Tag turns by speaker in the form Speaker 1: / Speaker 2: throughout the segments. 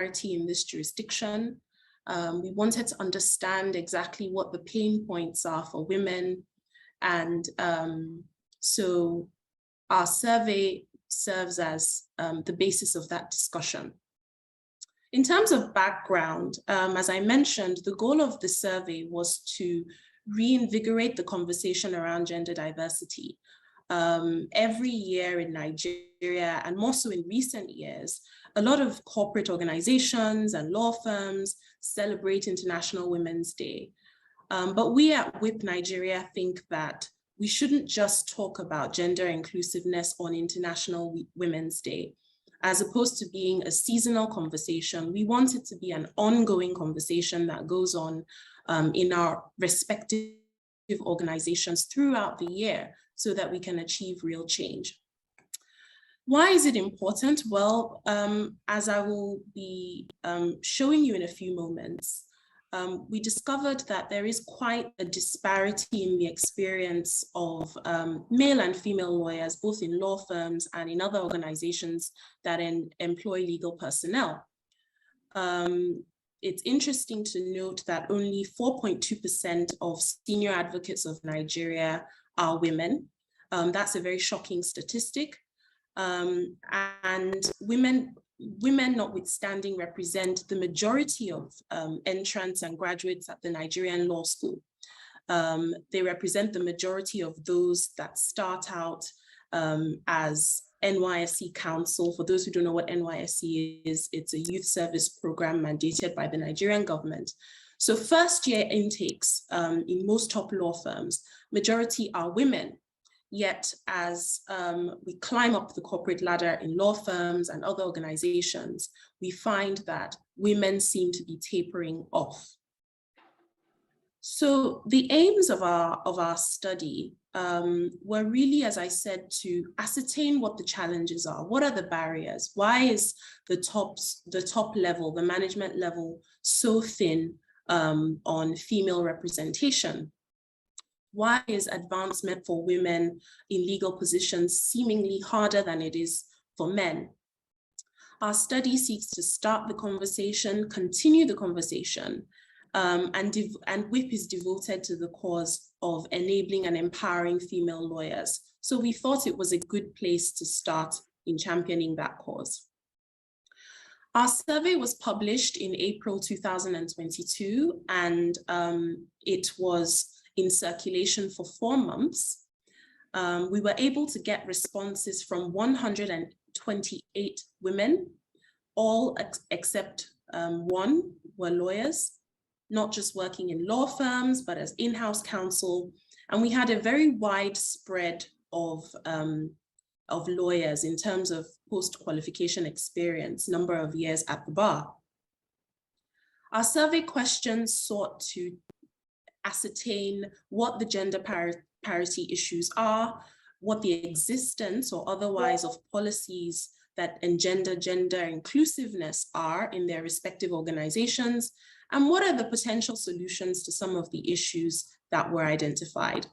Speaker 1: disparity in this jurisdiction. We wanted to understand exactly what the pain points are for women. And so our survey serves as the basis of that discussion. In terms of background, as I mentioned, the goal of the survey was to reinvigorate the conversation around gender diversity. Every year in Nigeria, and more so in recent years, a lot of corporate organizations and law firms celebrate International Women's Day. But we at WIP Nigeria think that we shouldn't just talk about gender inclusiveness on International Women's Day. As opposed to being a seasonal conversation, we want it to be an ongoing conversation that goes on in our respective organizations throughout the year so that we can achieve real change. Why is it important? Well, as I will be showing you in a few moments, we discovered that there is quite a disparity in the experience of male and female lawyers, both in law firms and in other organizations that employ legal personnel. It's interesting to note that only 4.2% of senior advocates of Nigeria are women. That's a very shocking statistic. And women notwithstanding represent the majority of entrants and graduates at the Nigerian law school. They represent the majority of those that start out as NYSC counsel. For those who don't know what NYSC is, it's a youth service program mandated by the Nigerian government. So first year intakes in most top law firms, majority are women. Yet as we climb up the corporate ladder in law firms and other organizations, we find that women seem to be tapering off. So the aims of our study were really, as I said, to ascertain what the challenges are. What are the barriers? Why is the top level, the management level, so thin on female representation? Why is advancement for women in legal positions seemingly harder than it is for men? Our study seeks to start the conversation, continue the conversation, and WIP is devoted to the cause of enabling and empowering female lawyers. So we thought it was a good place to start in championing that cause. Our survey was published in April 2022, and it was in circulation for 4 months. We were able to get responses from 128 women, all except one were lawyers, not just working in law firms, but as in-house counsel. And we had a very wide spread of lawyers in terms of post-qualification experience, number of years at the bar. Our survey questions sought to ascertain what the gender parity issues are, what the existence or otherwise of policies that engender gender inclusiveness are in their respective organizations, and what are the potential solutions to some of the issues that were identified.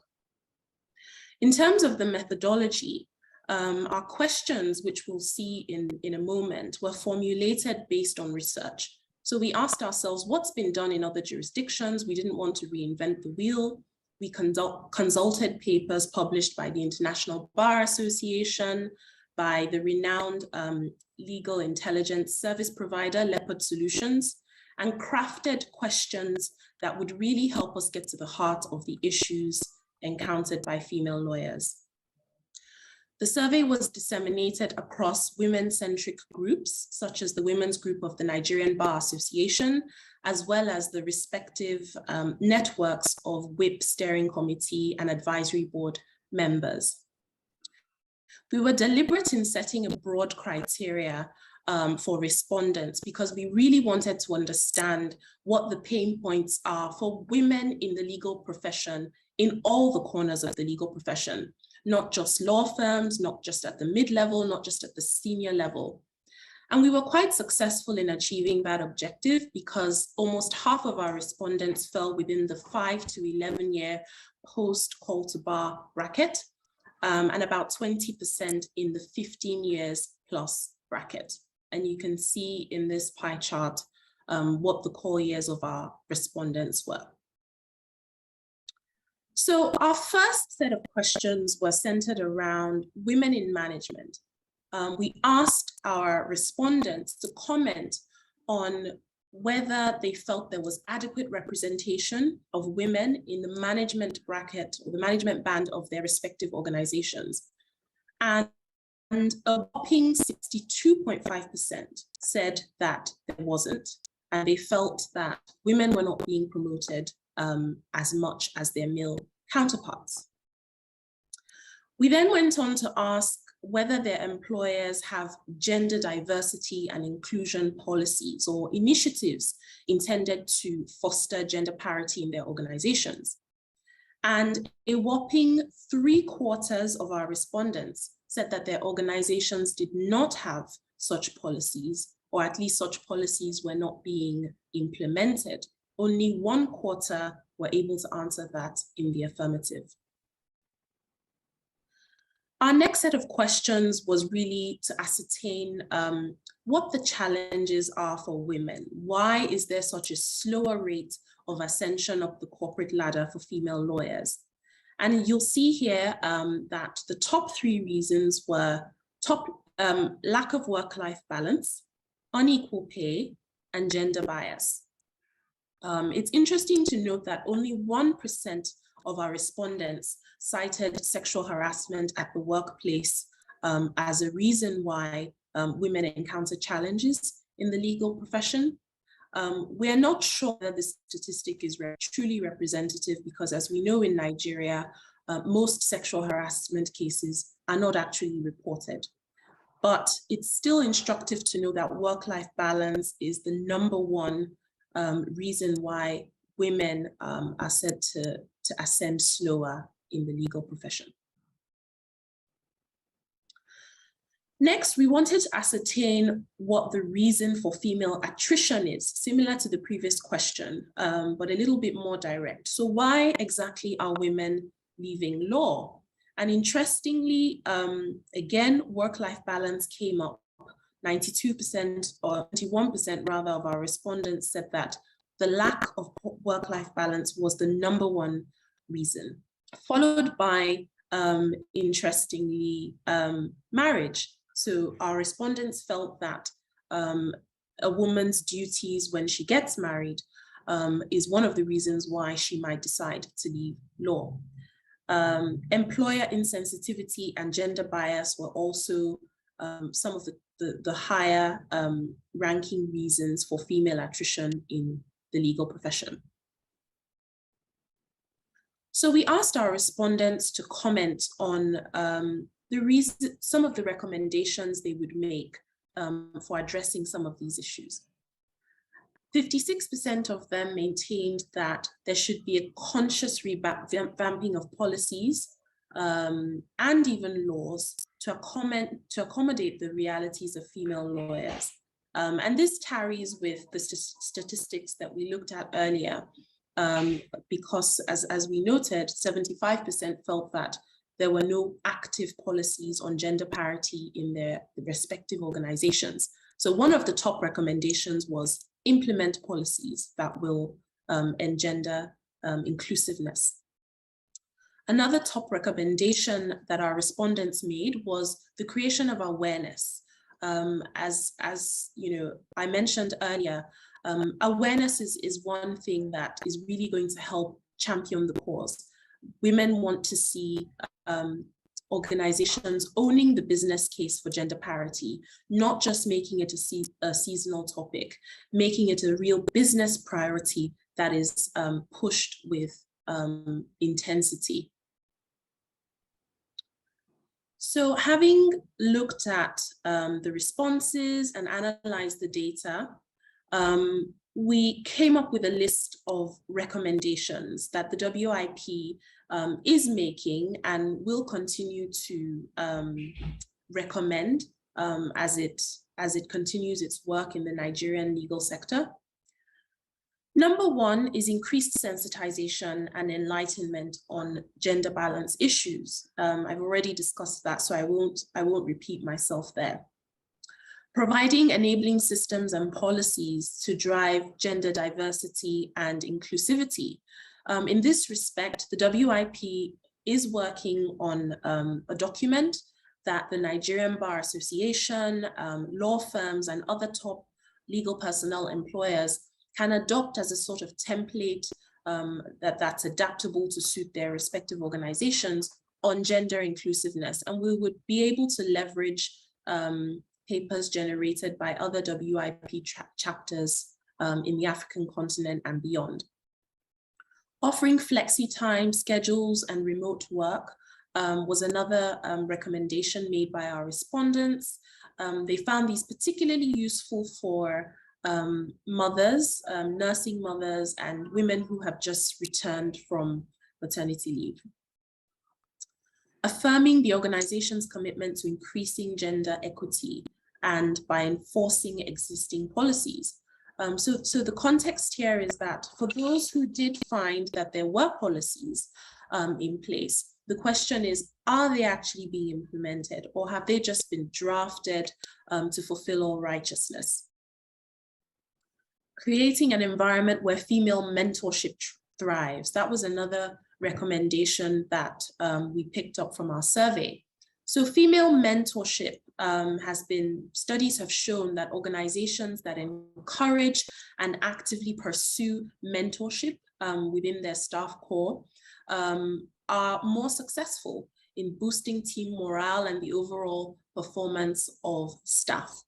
Speaker 1: In terms of the methodology, our questions, which we'll see in a moment, were formulated based on research. So we asked ourselves what's been done in other jurisdictions. We didn't want to reinvent the wheel. We consulted papers published by the International Bar Association, by the renowned legal intelligence service provider, Leopard Solutions, and crafted questions that would really help us get to the heart of the issues encountered by female lawyers. The survey was disseminated across women-centric groups, such as the Women's Group of the Nigerian Bar Association, as well as the respective networks of WIP Steering Committee and Advisory Board members. We were deliberate in setting a broad criteria for respondents because we really wanted to understand what the pain points are for women in the legal profession, in all the corners of the legal profession. Not just law firms, not just at the mid-level, not just at the senior level. And we were quite successful in achieving that objective because almost half of our respondents fell within the 5 to 11 year post call to bar bracket, and about 20% in the 15 years plus bracket. and you can see in this pie chart what the core years of our respondents were. So our first set of questions were centered around women in management. We asked our respondents to comment on whether they felt there was adequate representation of women in the management bracket or the management band of their respective organizations. And a whopping 62.5% said that there wasn't, and they felt that women were not being promoted as much as their male counterparts. We then went on to ask whether their employers have gender diversity and inclusion policies or initiatives intended to foster gender parity in their organizations. And a whopping 3/4 of our respondents said that their organizations did not have such policies, or at least such policies were not being implemented. Only 1/4 were able to answer that in the affirmative. Our next set of questions was really to ascertain what the challenges are for women. Why is there such a slower rate of ascension up the corporate ladder for female lawyers? And you'll see here that the top 3 reasons were lack of work-life balance, unequal pay, and gender bias. It's interesting to note that only 1% of our respondents cited sexual harassment at the workplace as a reason why women encounter challenges in the legal profession. We are not sure that this statistic is truly representative because, as we know in Nigeria, most sexual harassment cases are not actually reported. But it's still instructive to know that work-life balance is the #1 reason why women are said to ascend slower in the legal profession. Next, we wanted to ascertain what the reason for female attrition is, similar to the previous question, but a little bit more direct. So why exactly are women leaving law? And interestingly, again, work-life balance came up. 92% or 21% rather of our respondents said that the lack of work-life balance was the #1 reason, followed by, interestingly, marriage. So our respondents felt that a woman's duties when she gets married is one of the reasons why she might decide to leave law. Employer insensitivity and gender bias were also some of the higher ranking reasons for female attrition in the legal profession. So we asked our respondents to comment on some of the recommendations they would make for addressing some of these issues. 56% of them maintained that there should be a conscious revamping of policies and even laws to accommodate the realities of female lawyers. And this tarries with the statistics that we looked at earlier, because as we noted, 75% felt that there were no active policies on gender parity in their respective organizations. So one of the top recommendations was implement policies that will engender inclusiveness. Another top recommendation that our respondents made was the creation of awareness. As you know, I mentioned earlier, awareness is one thing that is really going to help champion the cause. Women want to see organizations owning the business case for gender parity, not just making it a seasonal topic, making it a real business priority that is pushed with intensity. So having looked at the responses and analyzed the data, we came up with a list of recommendations that the WIP is making and will continue to recommend as it continues its work in the Nigerian legal sector. #1 is increased sensitization and enlightenment on gender balance issues. I've already discussed that, so I won't repeat myself there. Providing enabling systems and policies to drive gender diversity and inclusivity. In this respect, the WIP is working on a document that the Nigerian Bar Association, law firms, and other top legal personnel employers can adopt as a sort of template that's adaptable to suit their respective organizations on gender inclusiveness. And we would be able to leverage papers generated by other WIP chapters in the African continent and beyond. Offering flexi-time schedules and remote work was another recommendation made by our respondents. They found these particularly useful for mothers, nursing mothers, and women who have just returned from maternity leave. Affirming the organization's commitment to increasing gender equity and by enforcing existing policies. So the context here is that for those who did find that there were policies in place, the question is, are they actually being implemented, or have they just been drafted to fulfill all righteousness? Creating an environment where female mentorship thrives. That was another recommendation that we picked up from our survey. So female mentorship studies have shown that organizations that encourage and actively pursue mentorship within their staff core are more successful in boosting team morale and the overall performance of staff.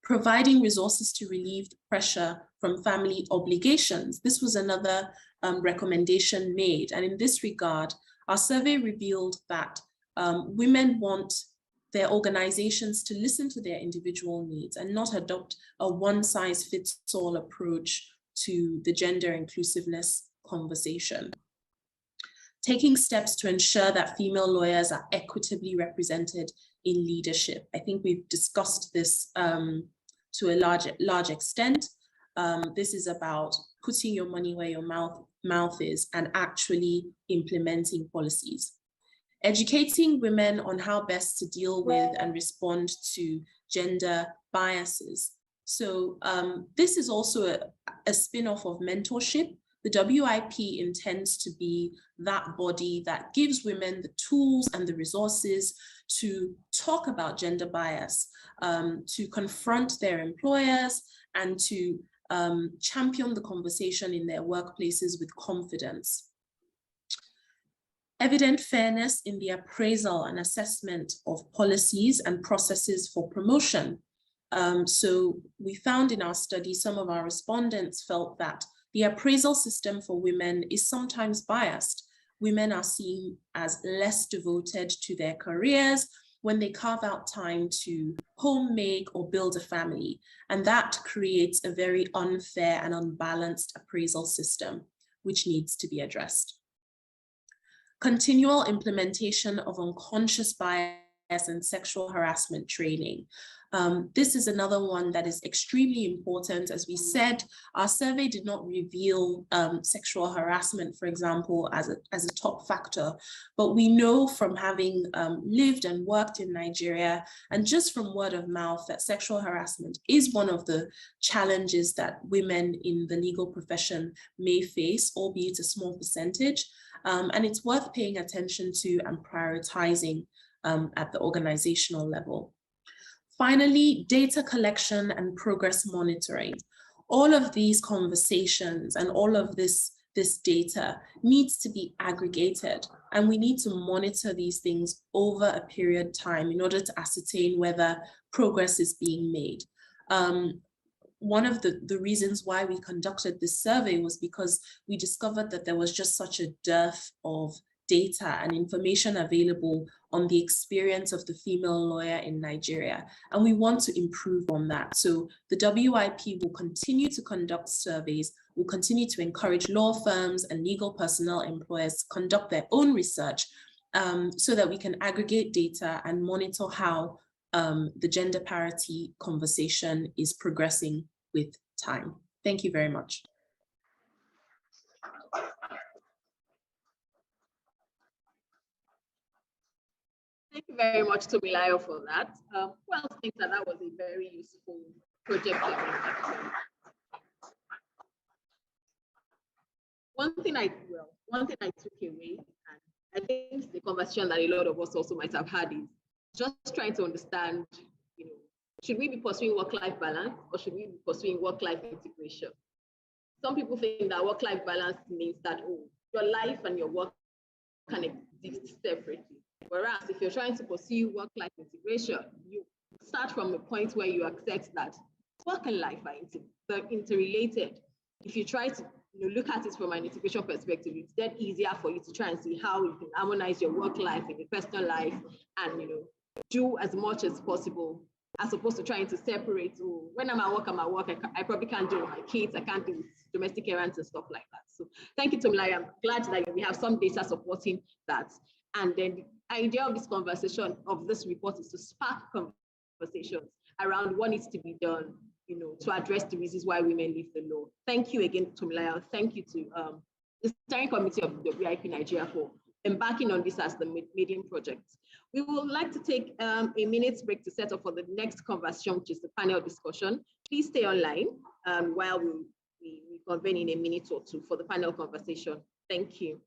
Speaker 1: Providing resources to relieve pressure from family obligations. This was another recommendation made. And in this regard, our survey revealed that women want their organizations to listen to their individual needs and not adopt a one-size-fits-all approach to the gender inclusiveness conversation. Taking steps to ensure that female lawyers are equitably represented in leadership. I think we've discussed this to a large extent. This is about putting your money where your mouth is and actually implementing policies. Educating women on how best to deal with and respond to gender biases. So this is also a spin-off of mentorship. The WIP intends to be that body that gives women the tools and the resources to talk about gender bias, to confront their employers, and to champion the conversation in their workplaces with confidence. Evident fairness in the appraisal and assessment of policies and processes for promotion. So we found in our study, some of our respondents felt that the appraisal system for women is sometimes biased. Women are seen as less devoted to their careers when they carve out time to homemake or build a family. And that creates a very unfair and unbalanced appraisal system, which needs to be addressed. Continual implementation of unconscious bias and sexual harassment training. This is another one that is extremely important. As we said, our survey did not reveal sexual harassment, for example, as a top factor, but we know from having lived and worked in Nigeria and just from word of mouth that sexual harassment is one of the challenges that women in the legal profession may face, albeit a small percentage, and it's worth paying attention to and prioritizing at the organizational level. Finally, data collection and progress monitoring. All of these conversations and all of this data needs to be aggregated, and we need to monitor these things over a period of time in order to ascertain whether progress is being made. One of the reasons why we conducted this survey was because we discovered that there was just such a dearth of data and information available on the experience of the female lawyer in Nigeria. And we want to improve on that. So the WIP will continue to conduct surveys, will continue to encourage law firms and legal personnel employers to conduct their own research so that we can aggregate data and monitor how the gender parity conversation is progressing with time. Thank you very much.
Speaker 2: Thank you very much, Tomilayo, for that. Well, I think that was a very useful project. One thing I took away, and I think the conversation that a lot of us also might have had, is just trying to understand, should we be pursuing work-life balance or should we be pursuing work-life integration? Some people think that work-life balance means that, your life and your work can exist separately. Whereas if you're trying to pursue work-life integration, you start from a point where you accept that work and life are interrelated. If you try to look at it from an integration perspective, it's then easier for you to try and see how you can harmonize your work life and your personal life and do as much as possible, as opposed to trying to separate. When I'm at work, I probably can't deal with my kids, I can't deal with domestic errands and stuff like that. So thank you, Tomilayo. I'm glad that we have some data supporting that. And then the idea of this conversation, of this report, is to spark conversations around what needs to be done, to address the reasons why women leave the law. Thank you again, Tomilayo. Thank you to the steering committee of the WIP Nigeria for embarking on this as the medium project. We would like to take a minute's break to set up for the next conversation, which is the panel discussion. Please stay online while we convene in a minute or two for the panel conversation. Thank you.